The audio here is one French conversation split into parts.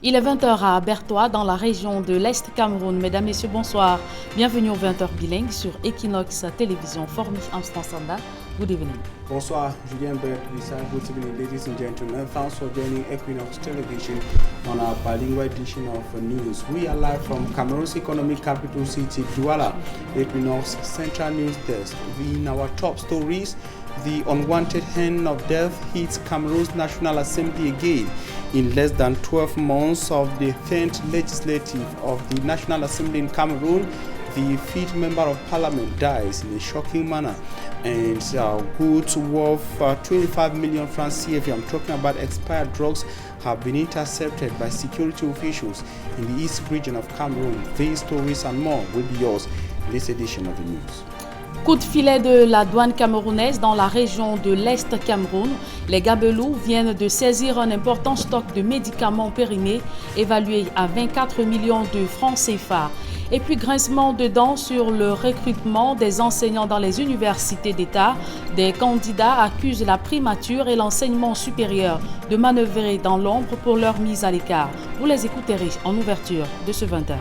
Il est 20h à Bertois, dans la région de l'Est Cameroun. Mesdames, Messieurs, bonsoir. Bienvenue aux 20h bilingues sur Equinox Télévision Formi Amsterdam Standard. Good evening. Bonsoir, Julien Bertrissa. Good evening, ladies and gentlemen. Thanks for joining Equinox Television on our bilingual edition of news. We are live from Cameroon's economic capital city, Douala, Equinox Central News Desk. In our top stories, the unwanted hand of death hits Cameroon's National Assembly again. In less than 12 months of the 10th legislative of the National Assembly in Cameroon, the fifth member of parliament dies in a shocking manner, and goods worth 25 million francs CFA, I'm talking about expired drugs, have been intercepted by security officials in the east region of Cameroon. These stories and more will be yours in this edition of the news. Coup de filet de la douane camerounaise dans la région de l'Est Cameroun. Les gabelous viennent de saisir un important stock de médicaments périmés évalué à 24 millions de francs CFA. Et puis grincement de dents sur le recrutement des enseignants dans les universités d'État. Des candidats accusent la primature et l'enseignement supérieur de manœuvrer dans l'ombre pour leur mise à l'écart. Vous les écouterez en ouverture de ce 20h.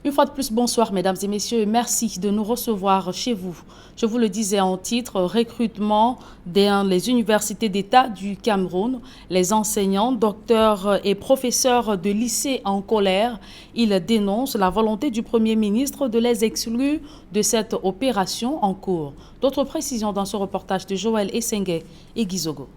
Une fois de plus, bonsoir mesdames et messieurs, merci de nous recevoir chez vous. Je vous le disais en titre, recrutement dans les universités d'État du Cameroun. Les enseignants, docteurs et professeurs de lycée en colère, ils dénoncent la volonté du Premier ministre de les exclure de cette opération en cours. D'autres précisions dans ce reportage de Joël Essengue et Gizogo.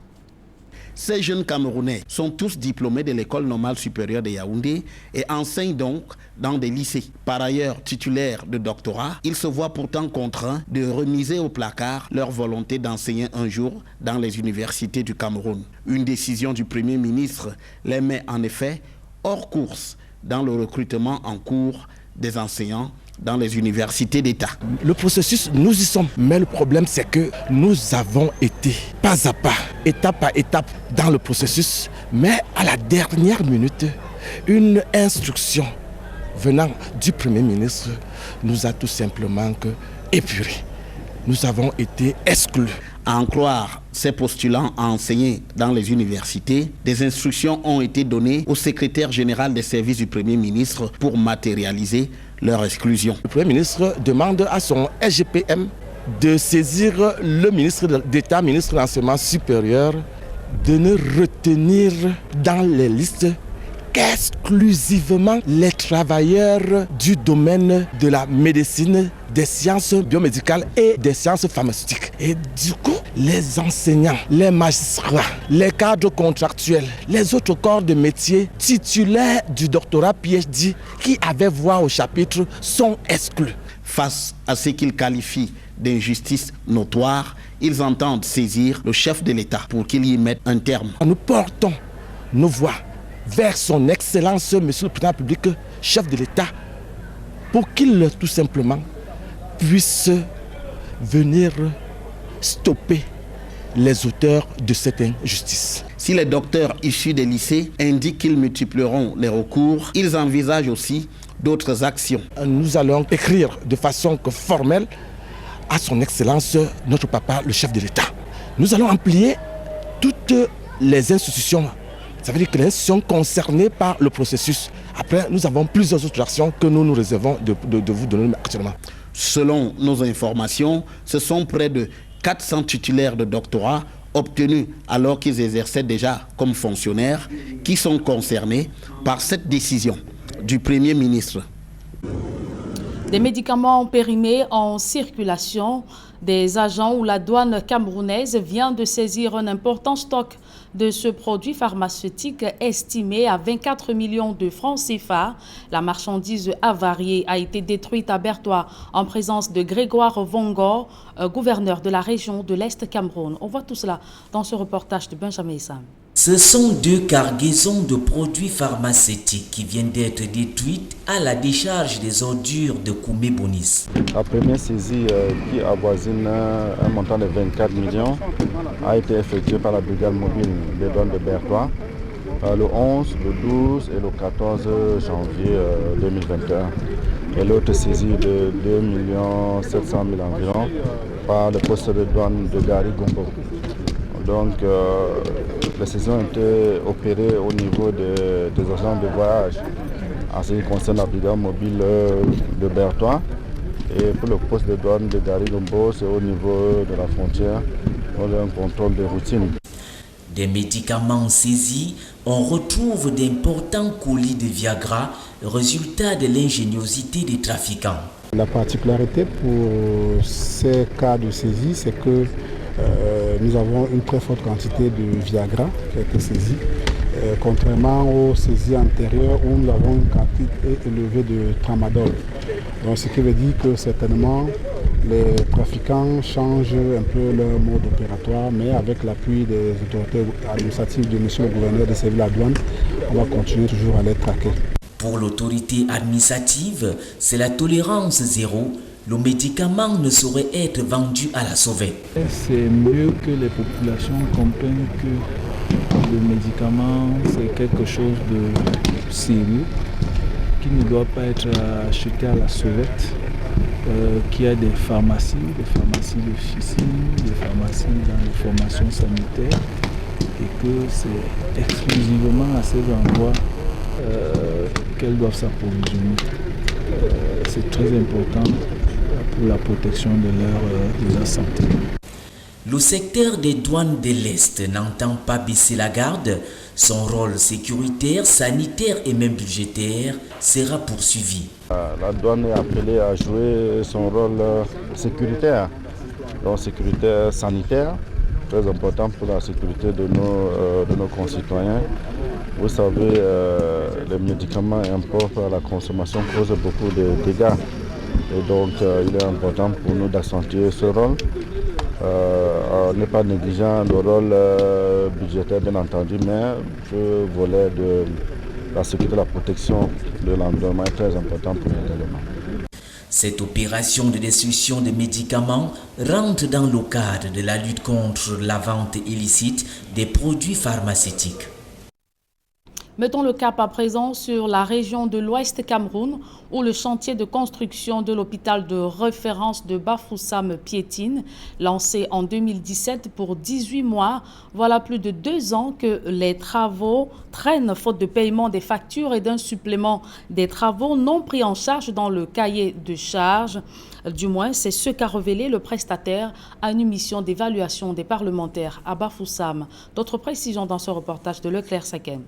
Ces jeunes Camerounais sont tous diplômés de l'École normale supérieure de Yaoundé et enseignent donc dans des lycées. Par ailleurs, titulaires de doctorat, ils se voient pourtant contraints de remiser au placard leur volonté d'enseigner un jour dans les universités du Cameroun. Une décision du Premier ministre les met en effet hors course dans le recrutement en cours des enseignants dans les universités d'État. Le processus, nous y sommes. Mais le problème, c'est que nous avons été pas à pas, étape par étape dans le processus. Mais à la dernière minute, une instruction venant du Premier ministre nous a tout simplement épurés. Nous avons été exclus. À en croire ces postulants à enseigner dans les universités, des instructions ont été données au secrétaire général des services du Premier ministre pour matérialiser leur exclusion. Le Premier ministre demande à son SGPM de saisir le ministre d'État, ministre de l'Enseignement supérieur, de ne retenir dans les listes qu'exclusivement les travailleurs du domaine de la médecine, des sciences biomédicales et des sciences pharmaceutiques. Et du coup, les enseignants, les magistrats, les cadres contractuels, les autres corps de métier titulaires du doctorat PhD qui avaient voix au chapitre sont exclus. Face à ce qu'ils qualifient d'injustice notoire, ils entendent saisir le chef de l'État pour qu'il y mette un terme. Nous portons nos voix vers son Excellence, Monsieur le Président de la République, chef de l'État, pour qu'il tout simplement puisse venir stopper les auteurs de cette injustice. Si les docteurs issus des lycées indiquent qu'ils multiplieront les recours, ils envisagent aussi d'autres actions. Nous allons écrire de façon formelle à son Excellence, notre papa, le chef de l'État. Nous allons amplier toutes les institutions. Ça veut dire que les institutions concernées par le processus. Après, nous avons plusieurs autres actions que nous nous réservons de vous donner actuellement. Selon nos informations, ce sont près de 400 titulaires de doctorat obtenus alors qu'ils exerçaient déjà comme fonctionnaires qui sont concernés par cette décision du Premier ministre. Des médicaments périmés en circulation, des agents ou la douane camerounaise vient de saisir un important stock de ce produit pharmaceutique estimé à 24 millions de francs CFA. La marchandise avariée a été détruite à Bertois en présence de Grégoire Vongor, gouverneur de la région de l'Est Cameroun. On voit tout cela dans ce reportage de Benjamin Issam. Ce sont deux cargaisons de produits pharmaceutiques qui viennent d'être détruites à la décharge des ordures de Koumé-Bonis. La première saisie qui avoisine un montant de 24 millions a été effectuée par la brigade mobile des douanes de Bertois le 11, le 12 et le 14 janvier 2021. Et l'autre saisie de 2 700 000 environ par le poste de douane de Gari-Gombo. Donc les saisies ont été opérées au niveau des agents de voyage en ce qui concerne la brigade mobile de Bertois. Et pour le poste de douane de Gari-Gombo, c'est au niveau de la frontière, on a un contrôle de routine. Des médicaments saisis, on retrouve d'importants colis de Viagra, résultat de l'ingéniosité des trafiquants. La particularité pour ces cas de saisie, c'est que nous avons une très forte quantité de Viagra qui a été saisie, contrairement aux saisies antérieures où nous avons une quantité élevée de tramadol. Donc, ce qui veut dire que certainement les trafiquants changent un peu leur mode opératoire, mais avec l'appui des autorités administratives de monsieur le gouverneur de Séville-la-Douane, on va continuer toujours à les traquer. Pour l'autorité administrative, c'est la tolérance zéro. Le médicament ne saurait être vendu à la sauvette. C'est mieux que les populations comprennent que le médicament, c'est quelque chose de sérieux, qui ne doit pas être acheté à la sauvette, qu'il y a des pharmacies d'officine, des pharmacies dans les formations sanitaires, et que c'est exclusivement à ces endroits qu'elles doivent s'approvisionner. C'est très important pour la protection de leur santé. Le secteur des douanes de l'Est n'entend pas baisser la garde. Son rôle sécuritaire, sanitaire et même budgétaire sera poursuivi. La douane est appelée à jouer son rôle sécuritaire, donc sécuritaire sanitaire, très important pour la sécurité de nos concitoyens. Vous savez, les médicaments imports à la consommation causent beaucoup de dégâts. Et donc, il est important pour nous d'accentuer ce rôle. On n'est pas négligent le rôle budgétaire, bien entendu, mais le volet de la sécurité et la protection de l'environnement est très important pour nous également. Cette opération de destruction de médicaments rentre dans le cadre de la lutte contre la vente illicite des produits pharmaceutiques. Mettons le cap à présent sur la région de l'Ouest Cameroun, où le chantier de construction de l'hôpital de référence de Bafoussam piétine, lancé en 2017 pour 18 mois. Voilà plus de 2 ans que les travaux traînent faute de paiement des factures et d'un supplément des travaux non pris en charge dans le cahier de charges. Du moins, c'est ce qu'a révélé le prestataire à une mission d'évaluation des parlementaires à Bafoussam. D'autres précisions dans ce reportage de Leclerc Saken.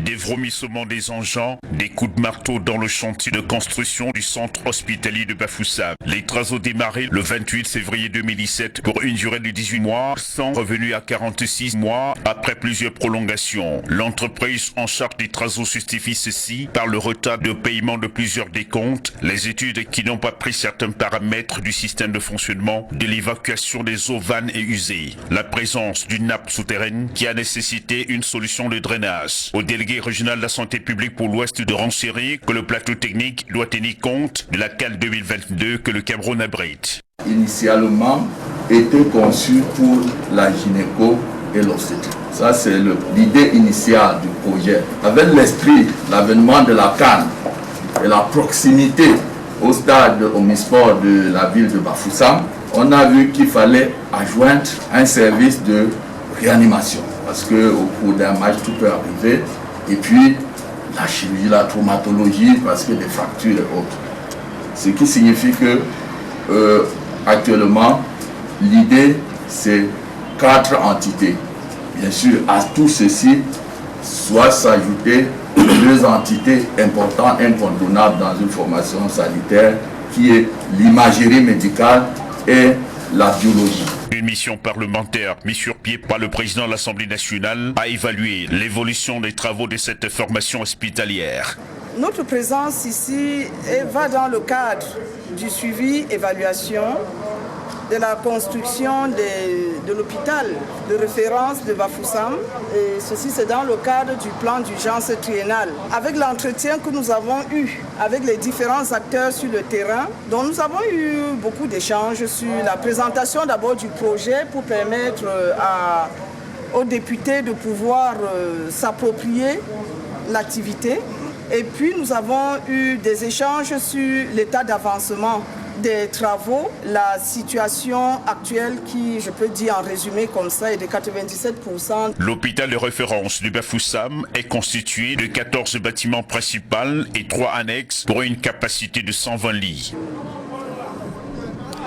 Des vomissements des engins, des coups de marteau dans le chantier de construction du centre hospitalier de Bafoussam. Les travaux démarrés le 28 février 2017 pour une durée de 18 mois, sont revenus à 46 mois après plusieurs prolongations. L'entreprise en charge des travaux justifie ceci par le retard de paiement de plusieurs décomptes, les études qui n'ont pas pris certains paramètres du système de fonctionnement de l'évacuation des eaux vannes et usées, la présence d'une nappe souterraine qui a nécessité une solution de drainage. Au délégué régional de la santé publique pour l'Ouest de renchérir que le plateau technique doit tenir compte de la CAL 2022 que le Cameroun abrite. Initialement, était conçu pour la gynéco et l'obstétrique. Ça, c'est l'idée initiale du projet. Avec l'esprit, l'avènement de la CAN et la proximité au stade omnisport de la ville de Bafoussam, on a vu qu'il fallait adjoindre un service de réanimation. Parce qu'au cours d'un match, tout peut arriver. Et puis, la chirurgie, la traumatologie, parce que des fractures et autres. Ce qui signifie que, actuellement, l'idée, c'est 4 entités. Bien sûr, à tout ceci, soit s'ajouter 2 entités importantes, incontournables dans une formation sanitaire, qui est l'imagerie médicale et la biologie. Une mission parlementaire mise sur pied par le président de l'Assemblée nationale a évalué l'évolution des travaux de cette formation hospitalière. Notre présence ici va dans le cadre du suivi, évaluation de la construction de l'hôpital de référence de Bafoussam. Et ceci, c'est dans le cadre du plan d'urgence triennal. Avec l'entretien que nous avons eu avec les différents acteurs sur le terrain, dont nous avons eu beaucoup d'échanges sur la présentation d'abord du projet pour permettre à aux députés de pouvoir s'approprier l'activité. Et puis nous avons eu des échanges sur l'état d'avancement des travaux, la situation actuelle qui, je peux dire en résumé comme ça, est de 97%. L'hôpital de référence de Bafoussam est constitué de 14 bâtiments principaux et 3 annexes pour une capacité de 120 lits.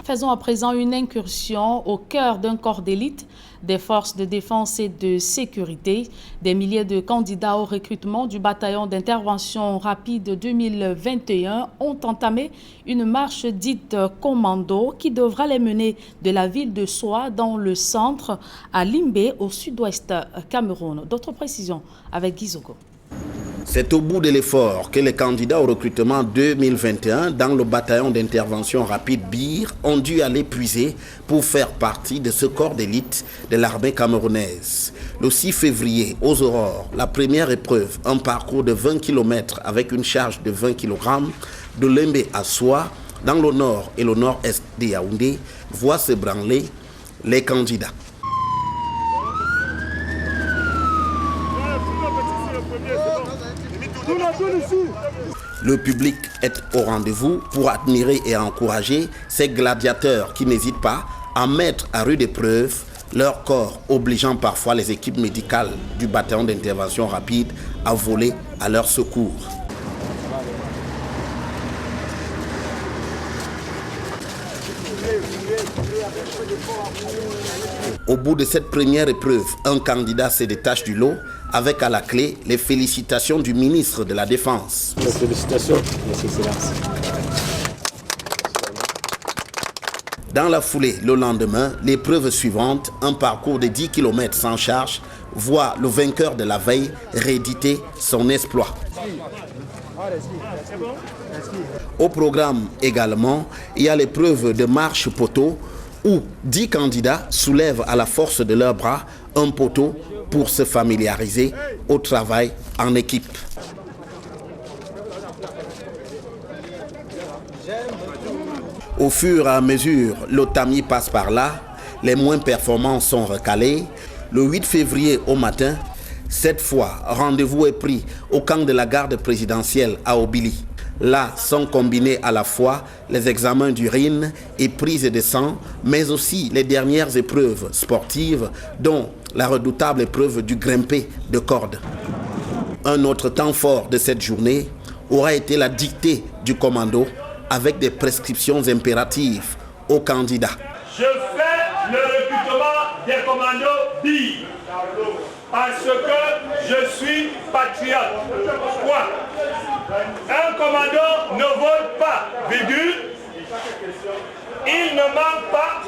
Faisons à présent une incursion au cœur d'un corps d'élite des forces de défense et de sécurité. Des milliers de candidats au recrutement du bataillon d'intervention rapide 2021 ont entamé une marche dite commando qui devra les mener de la ville de Soa dans le centre à Limbé au sud-ouest Cameroun. D'autres précisions avec Guy Zogo. C'est au bout de l'effort que les candidats au recrutement 2021 dans le bataillon d'intervention rapide BIR ont dû aller puiser pour faire partie de ce corps d'élite de l'armée camerounaise. Le 6 février, aux Aurores, la première épreuve, un parcours de 20 km avec une charge de 20 kg de Limbé à Soa, dans le nord et le nord-est de Yaoundé, voit se branler les candidats. Le public est au rendez-vous pour admirer et encourager ces gladiateurs qui n'hésitent pas à mettre à rude épreuve leur corps, obligeant parfois les équipes médicales du bataillon d'intervention rapide à voler à leur secours. Au bout de cette première épreuve, un candidat se détache du lot avec à la clé les félicitations du ministre de la Défense. Félicitations, Monsieur Silence. Dans la foulée, le lendemain, l'épreuve suivante, un parcours de 10 km sans charge, voit le vainqueur de la veille rééditer son exploit. Au programme également, il y a l'épreuve de marche poteau où 10 candidats soulèvent à la force de leurs bras un poteau pour se familiariser au travail en équipe. Au fur et à mesure, le tamis passe par là, les moins performants sont recalés. Le 8 février au matin, cette fois, rendez-vous est pris au camp de la garde présidentielle à Obili. Là sont combinés à la fois les examens d'urine et prise de sang, mais aussi les dernières épreuves sportives, dont la redoutable épreuve du grimpé de corde. Un autre temps fort de cette journée aura été la dictée du commando avec des prescriptions impératives aux candidats. Je fais le recrutement des commandos BIR parce que je suis patriote. Quoi? Un commando ne vole pas, virgule. Il ne ment pas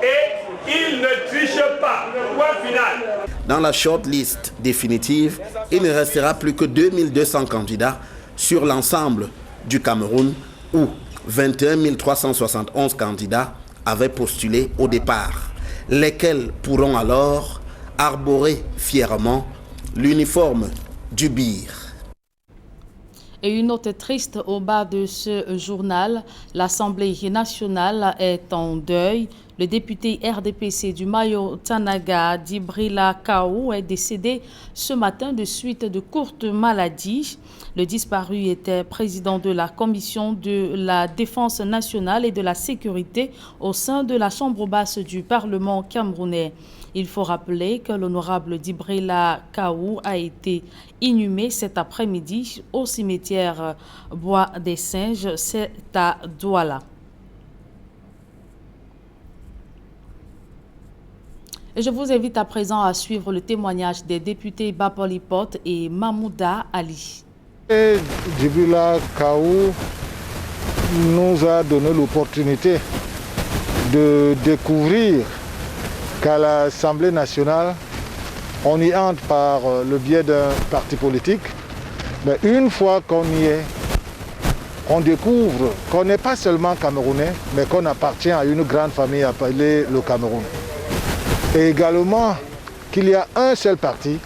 et il ne triche pas. Point final. Dans la shortlist définitive, il ne restera plus que 2200 candidats sur l'ensemble du Cameroun où 21 371 candidats avaient postulé au départ, lesquels pourront alors arborer fièrement l'uniforme du BIR. Et une note triste au bas de ce journal, l'Assemblée nationale est en deuil. Le député RDPC du Mayo Tanaga, Dibrila Kaou, est décédé ce matin de suite de courtes maladies. Le disparu était président de la Commission de la Défense nationale et de la Sécurité au sein de la Chambre basse du Parlement camerounais. Il faut rappeler que l'honorable Dibrila Kaou a été inhumé cet après-midi au cimetière Bois des Singes, c'est à Douala. Et je vous invite à présent à suivre le témoignage des députés Bapolipot et Mahmouda Ali. Dibrila Kaou nous a donné l'opportunité de découvrir qu'à l'Assemblée nationale, on y entre par le biais d'un parti politique. Mais une fois qu'on y est, on découvre qu'on n'est pas seulement camerounais, mais qu'on appartient à une grande famille appelée le Cameroun. Et également qu'il y a un seul parti,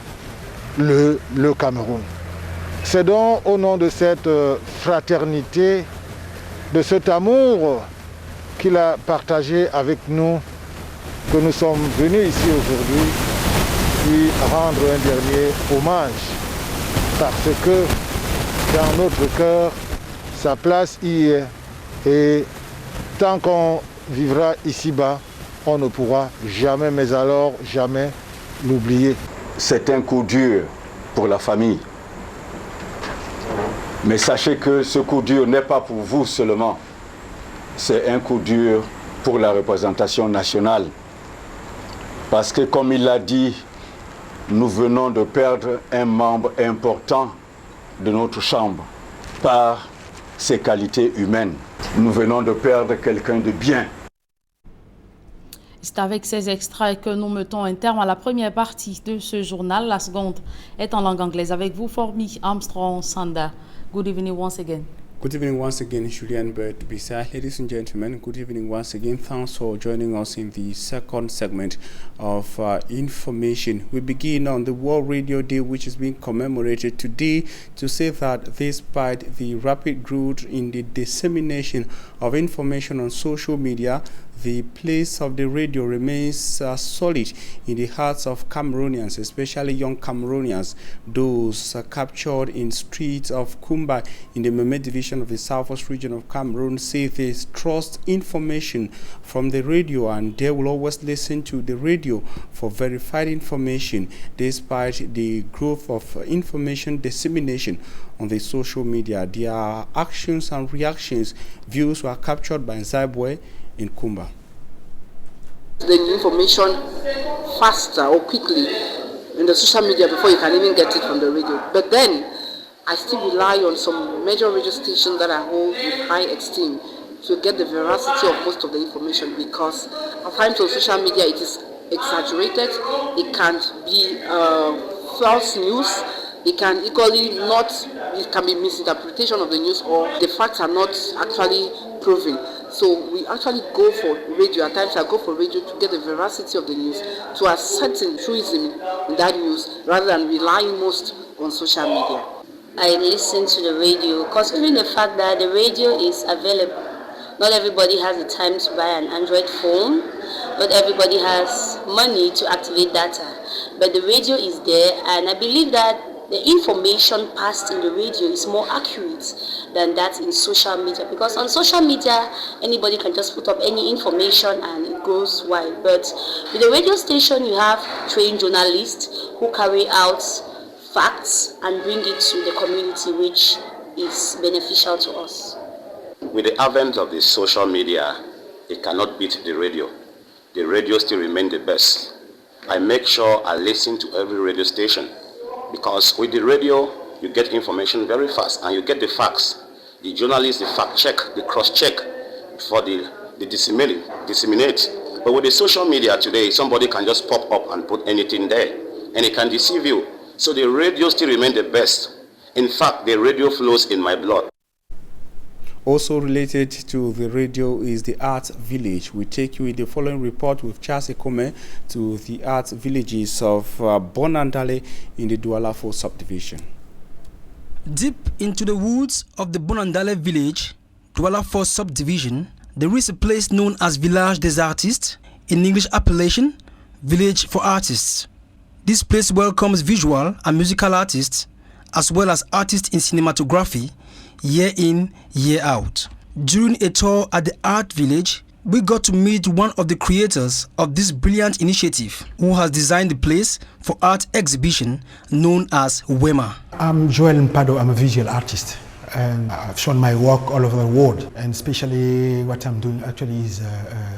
le Cameroun. C'est donc au nom de cette fraternité, de cet amour qu'il a partagé avec nous, que nous sommes venus ici aujourd'hui lui rendre un dernier hommage parce que dans notre cœur, sa place y est. Et tant qu'on vivra ici-bas, on ne pourra jamais, mais alors jamais l'oublier. C'est un coup dur pour la famille. Mais sachez que ce coup dur n'est pas pour vous seulement. C'est un coup dur pour la représentation nationale. Parce que comme il l'a dit, nous venons de perdre un membre important de notre chambre par ses qualités humaines. Nous venons de perdre quelqu'un de bien. C'est avec ces extraits que nous mettons un terme à la première partie de ce journal. La seconde est en langue anglaise avec vous, Formi Armstrong Sanda. Good evening once again. Good evening once again, Julian Bert Bisa. Ladies and gentlemen, good evening once again. Thanks for joining us in the second segment of information. We begin on the World Radio Day, which is being commemorated today, to say that despite the rapid growth in the dissemination of information on social media, the place of the radio remains solid in the hearts of Cameroonians, especially young Cameroonians. Those captured in streets of Kumba in the Meme division of the southwest region of Cameroon say they trust information from the radio and they will always listen to the radio for verified information despite the growth of information dissemination on the social media. Their actions and reactions, views were captured by Nzabwe in Kumba. The information faster or quickly in the social media before you can even get it from the radio. But then I still rely on some major radio stations that I hold with high esteem to get the veracity of most of the information, because at times on social media it is exaggerated, it can be false news, it can equally not, it can be misinterpretation of the news, or the facts are not actually proven. So we actually go for radio. At times I go for radio to get the veracity of the news, to ascertain truism in that news, rather than relying most on social media. I listen to the radio, considering the fact that the radio is available. Not everybody has the time to buy an Android phone. Not everybody has money to activate data. But the radio is there, and I believe that the information passed in the radio is more accurate than that in social media, because on social media anybody can just put up any information and it goes wide. But with the radio station you have trained journalists who carry out facts and bring it to the community, which is beneficial to us. With the advent of the social media, it cannot beat the radio. The radio still remains the best. I make sure I listen to every radio station, because with the radio you get information very fast and you get the facts. The journalists, the fact check, the cross check before they disseminate. But with the social media today, somebody can just pop up and put anything there and it can deceive you. So the radio still remains the best. In fact, the radio flows in my blood. Also related to the radio is the Arts Village. We take you in the following report with Charles Ekome to the Arts Villages of Bonandale in the Douala-4 subdivision. Deep into the woods of the Bonandale village, Douala-4 subdivision, there is a place known as Village des Artistes, in English appellation, Village for Artists. This place welcomes visual and musical artists, as well as artists in cinematography, year in, year out. During a tour at the Art Village, we got to meet one of the creators of this brilliant initiative, who has designed the place for art exhibition known as Wema. I'm Joel Mpado. I'm a visual artist, and I've shown my work all over the world, and especially what I'm doing actually is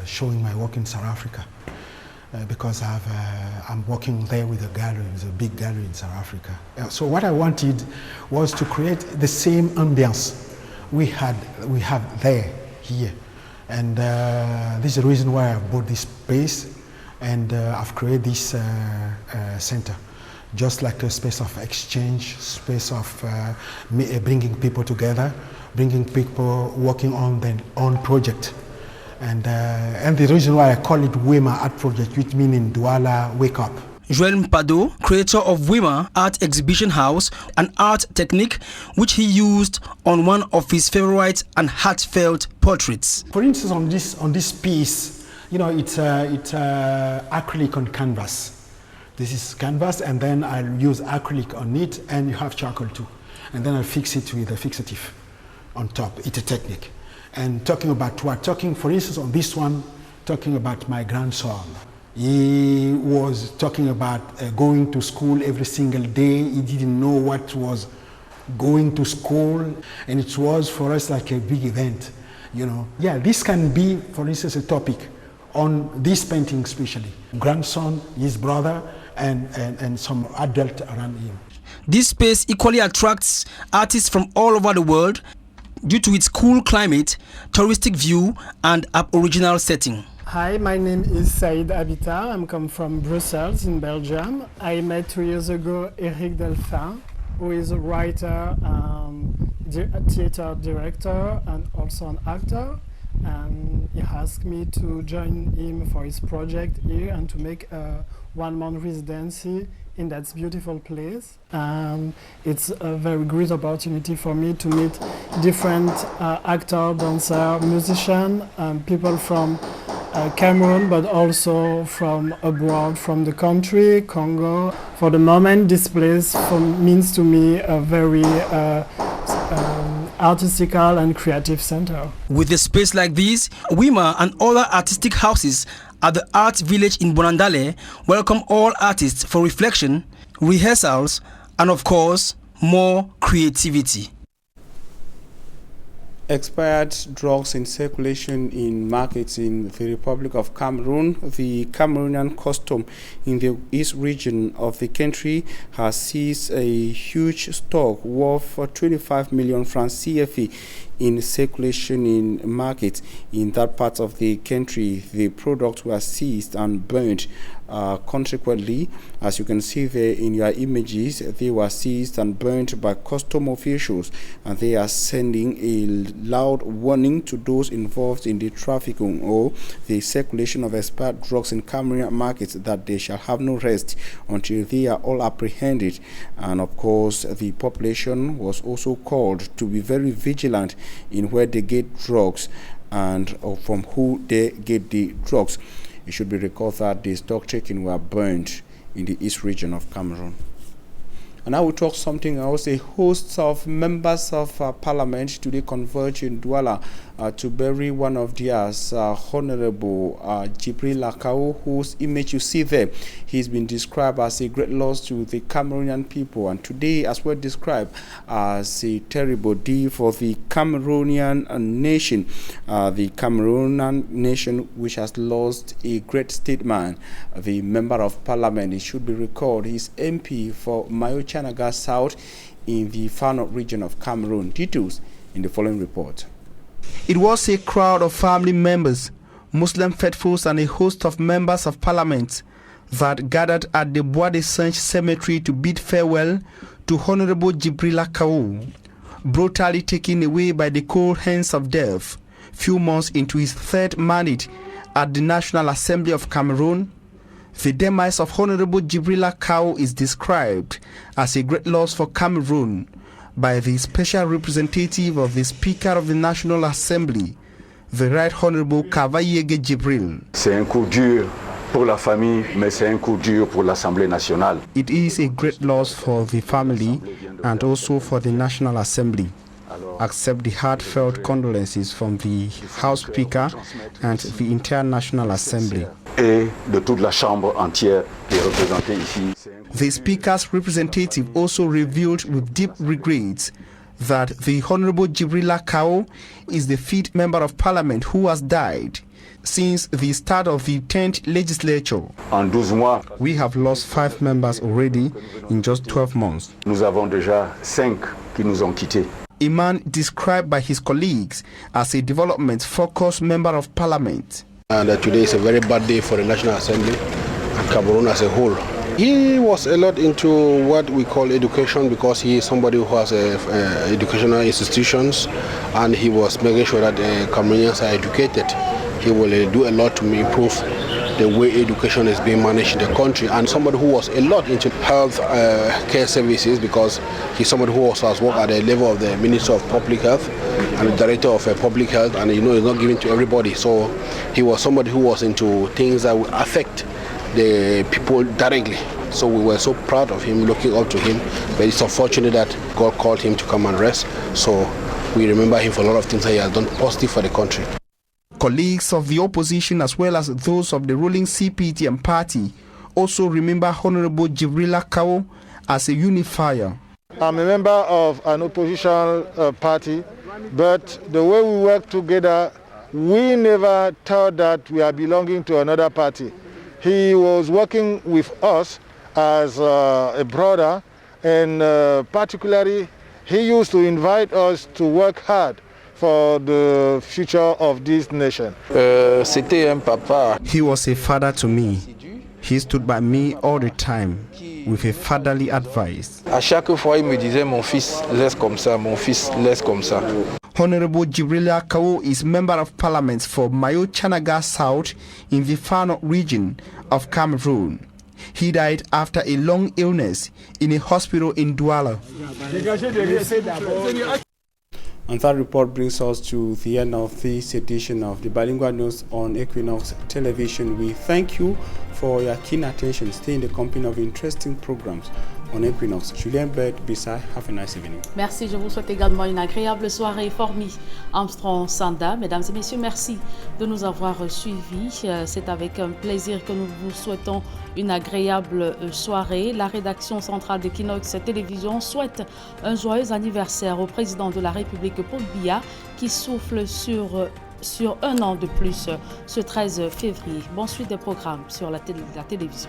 showing my work in South Africa. Because I'm working there with a gallery, with a big gallery in South Africa. So what I wanted was to create the same ambience we have there, here. And this is the reason why I bought this space, and I've created this center. Just like a space of exchange, space of bringing people together, bringing people working on their own project. And the reason why I call it Wema Art Project, which means in Douala, wake up. Joel Mpado, creator of Wema Art Exhibition House, an art technique which he used on one of his favorite and heartfelt portraits. For instance, on this piece, you know, it's acrylic on canvas. This is canvas, and then I'll use acrylic on it, and you have charcoal too. And then I'll fix it with a fixative on top. It's a technique. And talking about what? Talking, for instance, on this one, talking about my grandson. He was talking about going to school every single day. He didn't know what was going to school, and it was for us like a big event, you know. Yeah, this can be, for instance, a topic on this painting especially. Grandson, his brother, and some adult around him. This space equally attracts artists from all over the world due to its cool climate, touristic view, and aboriginal setting. Hi, my name is Saïd Habitat. I'm come from Brussels in Belgium. I met 2 years ago Eric Delphin, who is a writer, a theater director, and also an actor. And he asked me to join him for his project here and to make a 1-month residency in that beautiful place. It's a very great opportunity for me to meet different actor, dancer, musician, people from Cameroon, but also from abroad, from the country, Congo. For the moment, this place means to me a very artistical and creative center. With a space like this, Wima and other artistic houses at the Art Village in Bonandale welcome all artists for reflection, rehearsals, and of course, more creativity. Expired drugs in circulation in markets in the Republic of Cameroon. The Cameroonian custom in the east region of the country has seized a huge stock worth 25 million francs CFA in circulation in markets in that part of the country. The products were seized and burned. Consequently, as you can see there in your images, they were seized and burnt by custom officials, and they are sending a loud warning to those involved in the trafficking or the circulation of expired drugs in Cameroonian markets that they shall have no rest until they are all apprehended. And of course, the population was also called to be very vigilant in where they get drugs and from who they get the drugs. It should be recalled that the stock taken were burned in the east region of Cameroon. And I will talk something else. A host of members of parliament today converged in Douala to bury one of theirs, Honorable Djibril Lakao, whose image you see there. He's been described as a great loss to the Cameroonian people, and today as well described as a terrible day for the Cameroonian nation. The Cameroonian nation which has lost a great statesman, the member of parliament. It should be recalled, he's MP for Mayo-Chanaga South in the Fano region of Cameroon. Details in the following report. It was a crowd of family members, Muslim faithfuls, and a host of members of parliament that gathered at the Bois de Saint cemetery to bid farewell to Honorable Djibril Lakao, brutally taken away by the cold hands of death few months into his third mandate at the National Assembly of Cameroon. The demise of Honorable Djibril Lakao is described as a great loss for Cameroon by the special representative of the Speaker of the National Assembly, the Right Honorable Kavayege Djibril. C'est un coup dur pour la famille, mais c'est un coup dur pour l'Assemblée nationale. It is a great loss for the family and also for the National Assembly. Accept the heartfelt condolences from the House Speaker and the entire National Assembly. Et de toute la Chambre entière qui est représentée ici. The Speaker's representative also revealed with deep regrets that the Honorable Djibril Lakao is the 5th member of Parliament who has died since the start of the 10th legislature. En 12 mois, we have lost 5 members already in just 12 months. Nous avons déjà 5 qui nous ont quittés. A man described by his colleagues as a development-focused member of Parliament. And today is a very bad day for the National Assembly and Cameroon as a whole. He was a lot into what we call education because he is somebody who has educational institutions, and he was making sure that Cameroonians are educated. He will do a lot to improve the way education is being managed in the country, and somebody who was a lot into health care services because he's somebody who also has worked at the level of the Minister of Public Health and the Director of Public Health, and you know it's not given to everybody. So he was somebody who was into things that would affect the people directly. So we were so proud of him, looking up to him. But it's unfortunate that God called him to come and rest. So we remember him for a lot of things that he has done positive for the country. Colleagues of the opposition as well as those of the ruling CPTM party also remember Honorable Jibrila Kawo as a unifier. I'm a member of an opposition party, but the way we work together, we never thought that we are belonging to another party. He was working with us as a brother, and particularly he used to invite us to work hard for the future of this nation. He was a father to me. He stood by me all the time with a fatherly advice. À chaque fois, il me disait, mon fils, laisse comme ça, mon fils, laisse comme ça. Honorable Jibrila Kawo is Member of Parliament for Mayo Chanaga South in the Far North region of Cameroon. He died after a long illness in a hospital in Douala. And that report brings us to the end of this edition of the Bilingual News on Equinox Television. We thank you for your keen attention. Stay in the company of interesting programs on Equinox. Julien Bert Bissay, have a nice evening. Merci, je vous souhaite également une agréable soirée. Formi Armstrong Sanda, mesdames et messieurs, merci de nous avoir suivis. C'est avec un plaisir que nous vous souhaitons une agréable soirée. La rédaction centrale d'Equinox Télévision souhaite un joyeux anniversaire au président de la République, Paul Biya, qui souffle sur un an de plus ce 13 février. Bonne suite des programmes sur la télévision.